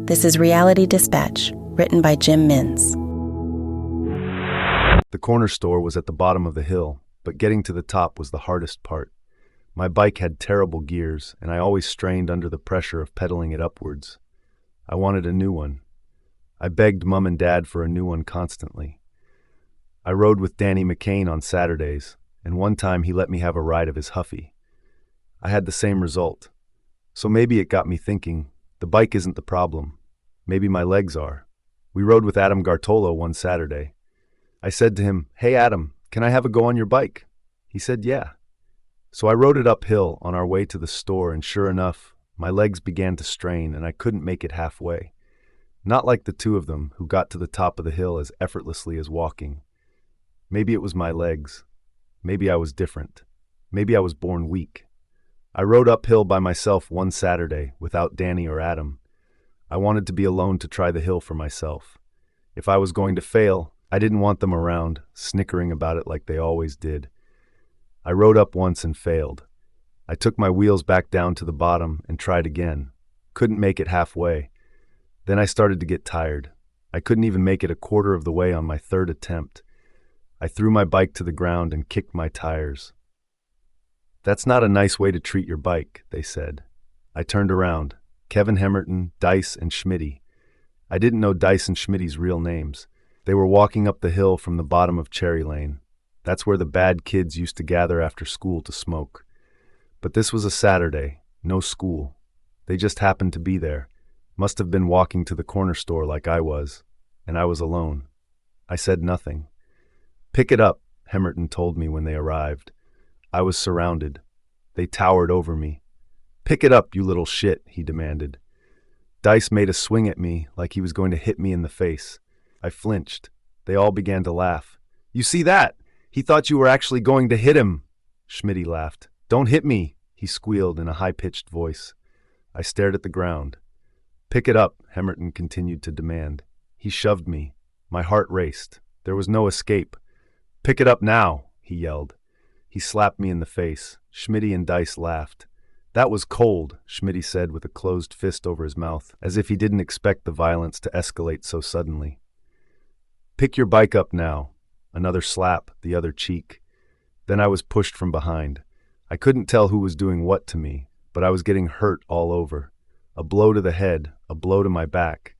This is Reality Dispatch, written by Jim Mintz. The corner store was at the bottom of the hill, but getting to the top was the hardest part. My bike had terrible gears, and I always strained under the pressure of pedaling it upwards. I wanted a new one. I begged Mom and Dad for a new one constantly. I rode with Danny McCain on Saturdays, and one time he let me have a ride of his Huffy. I had the same result. So maybe it got me thinking, the bike isn't the problem. Maybe my legs are. We rode with Adam Gartolo one Saturday. I said to him, "Hey Adam, can I have a go on your bike?" He said, "Yeah." So I rode it uphill on our way to the store, and sure enough, my legs began to strain and I couldn't make it halfway. Not like the two of them, who got to the top of the hill as effortlessly as walking. Maybe it was my legs. Maybe I was different. Maybe I was born weak. I rode uphill by myself one Saturday, without Danny or Adam. I wanted to be alone to try the hill for myself. If I was going to fail, I didn't want them around, snickering about it like they always did. I rode up once and failed. I took my wheels back down to the bottom and tried again. Couldn't make it halfway. Then I started to get tired. I couldn't even make it a quarter of the way on my third attempt. I threw my bike to the ground and kicked my tires. "That's not a nice way to treat your bike," they said. I turned around. Kevin Hemerton, Dice, and Schmitty. I didn't know Dice and Schmitty's real names. They were walking up the hill from the bottom of Cherry Lane. That's where the bad kids used to gather after school to smoke. But this was a Saturday, no school. They just happened to be there. Must have been walking to the corner store like I was, and I was alone. I said nothing. "Pick it up," Hemerton told me when they arrived. I was surrounded. They towered over me. "Pick it up, you little shit," he demanded. Dice made a swing at me like he was going to hit me in the face. I flinched. They all began to laugh. "You see that? He thought you were actually going to hit him." Schmitty laughed. "Don't hit me," he squealed in a high-pitched voice. I stared at the ground. "Pick it up," Hemerton continued to demand. He shoved me. My heart raced. There was no escape. "Pick it up now," he yelled. He slapped me in the face. Schmitty and Dice laughed. "That was cold," Schmitty said with a closed fist over his mouth, as if he didn't expect the violence to escalate so suddenly. "Pick your bike up now." Another slap, the other cheek. Then I was pushed from behind. I couldn't tell who was doing what to me, but I was getting hurt all over. A blow to the head, a blow to my back.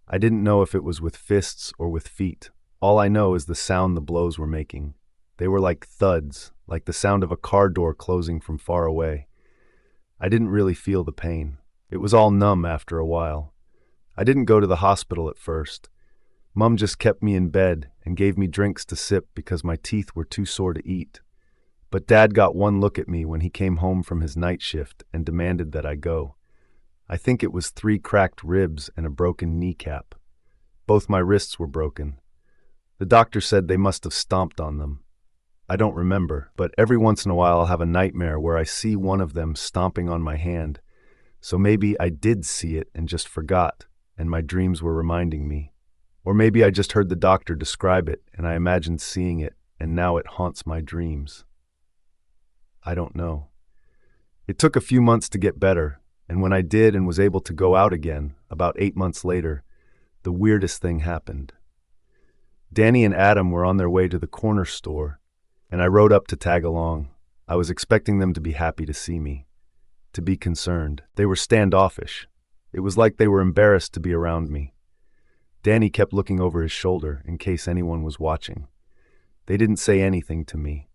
I didn't know if it was with fists or with feet. All I know is the sound the blows were making. They were like thuds, like the sound of a car door closing from far away. I didn't really feel the pain. It was all numb after a while. I didn't go to the hospital at first. Mom just kept me in bed and gave me drinks to sip because my teeth were too sore to eat. But Dad got one look at me when he came home from his night shift and demanded that I go. I think it was 3 cracked ribs and a broken kneecap. Both my wrists were broken. The doctor said they must have stomped on them. I don't remember, but every once in a while I'll have a nightmare where I see one of them stomping on my hand. So maybe I did see it and just forgot, and my dreams were reminding me. Or maybe I just heard the doctor describe it and I imagined seeing it, and now it haunts my dreams. I don't know. It took a few months to get better, and when I did and was able to go out again, about 8 months later, the weirdest thing happened. Danny and Adam were on their way to the corner store, and I rode up to tag along. I was expecting them to be happy to see me, to be concerned. They were standoffish. It was like they were embarrassed to be around me. Danny kept looking over his shoulder in case anyone was watching. They didn't say anything to me.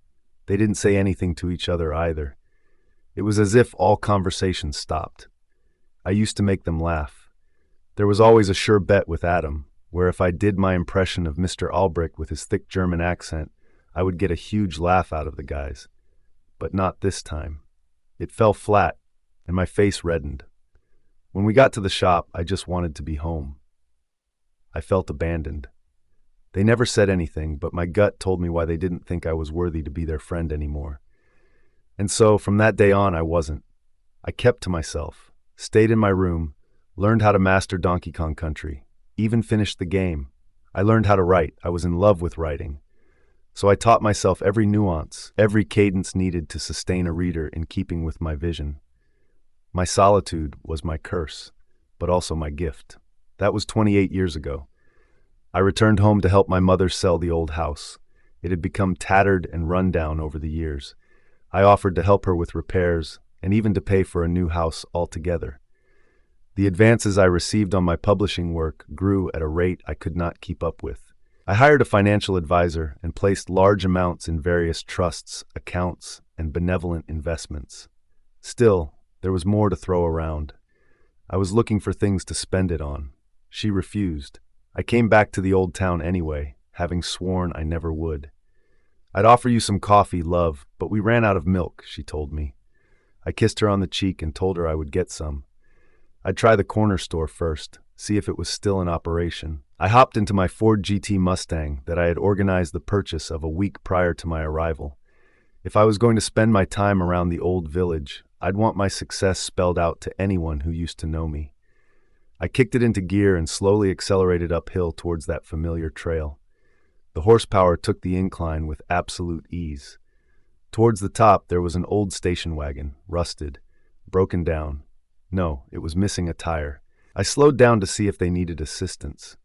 They didn't say anything to each other either. It was as if all conversation stopped. I used to make them laugh. There was always a sure bet with Adam, where if I did my impression of Mr. Albrecht with his thick German accent, I would get a huge laugh out of the guys. But not this time. It fell flat, and my face reddened. When we got to the shop, I just wanted to be home. I felt abandoned. They never said anything, but my gut told me why they didn't think I was worthy to be their friend anymore. And so, from that day on, I wasn't. I kept to myself, stayed in my room, learned how to master Donkey Kong Country, even finished the game. I learned how to write. I was in love with writing. So I taught myself every nuance, every cadence needed to sustain a reader in keeping with my vision. My solitude was my curse, but also my gift. That was 28 years ago. I returned home to help my mother sell the old house. It had become tattered and run down over the years. I offered to help her with repairs and even to pay for a new house altogether. The advances I received on my publishing work grew at a rate I could not keep up with. I hired a financial advisor and placed large amounts in various trusts, accounts, and benevolent investments. Still, there was more to throw around. I was looking for things to spend it on. She refused. I came back to the old town anyway, having sworn I never would. "I'd offer you some coffee, love, but we ran out of milk," she told me. I kissed her on the cheek and told her I would get some. I'd try the corner store first, see if it was still in operation. I hopped into my Ford GT Mustang that I had organized the purchase of a week prior to my arrival. If I was going to spend my time around the old village, I'd want my success spelled out to anyone who used to know me. I kicked it into gear and slowly accelerated uphill towards that familiar trail. The horsepower took the incline with absolute ease. Towards the top, there was an old station wagon, rusted, broken down. No, it was missing a tire. I slowed down to see if they needed assistance.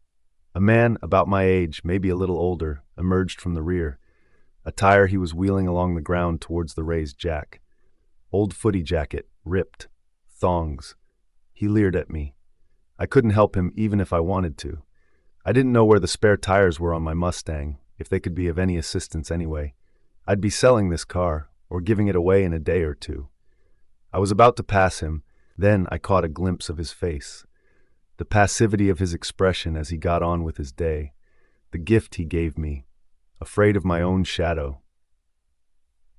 A man, about my age, maybe a little older, emerged from the rear. A tire he was wheeling along the ground towards the raised jack. Old footy jacket, ripped, thongs. He leered at me. I couldn't help him even if I wanted to. I didn't know where the spare tires were on my Mustang, if they could be of any assistance anyway. I'd be selling this car, or giving it away in a day or two. I was about to pass him, then I caught a glimpse of his face. The passivity of his expression as he got on with his day. The gift he gave me, afraid of my own shadow.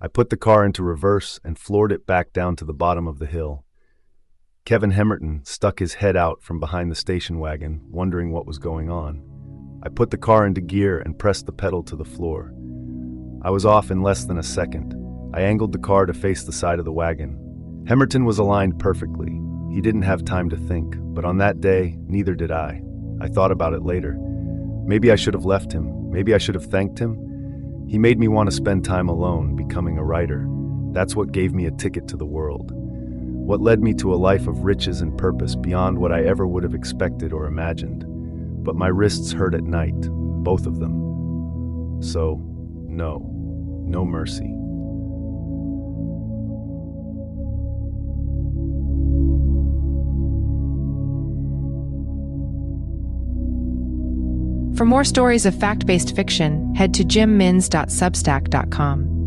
I put the car into reverse and floored it back down to the bottom of the hill. Kevin Hemerton stuck his head out from behind the station wagon, wondering what was going on. I put the car into gear and pressed the pedal to the floor. I was off in less than a second. I angled the car to face the side of the wagon. Hemerton was aligned perfectly. He didn't have time to think, but on that day, neither did I. I thought about it later. Maybe I should have left him. Maybe I should have thanked him. He made me want to spend time alone, becoming a writer. That's what gave me a ticket to the world. What led me to a life of riches and purpose beyond what I ever would have expected or imagined. But my wrists hurt at night, both of them. So, no mercy. For more stories of fact-based fiction, head to jimmins.substack.com.